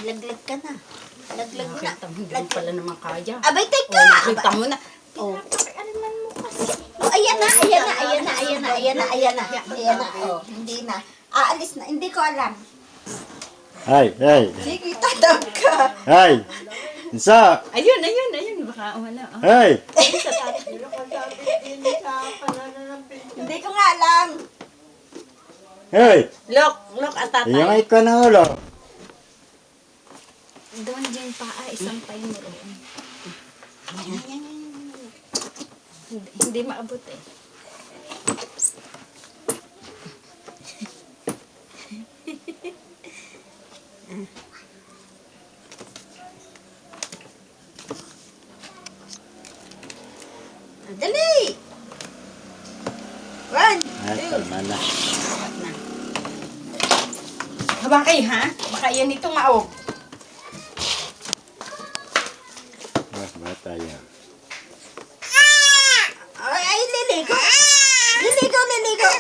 Laglag ka na. Laglag na. Nakita mo, hindi mo pala naman kaya. Abay, teka! Nakita mo na. Oh. Alaman mo kasi. Oh, ayan na. Oh, hindi na. Aalis na. Hindi ko alam. Ay, ay, Sige, tatawag ka. ay. Isa. Ayun. Baka wala. Oh. Ay. Hindi ko nga alam. Ay. Look, at tatay. Yung ikaw na ulo. Doon dyan paa, isang tayo mo roon. Hindi maabot eh. Dali! One, Ay, two. tama na. Habang kayo ha? Baka yan ito maog. Ah, bata yan. Ay, liligo. Liligo.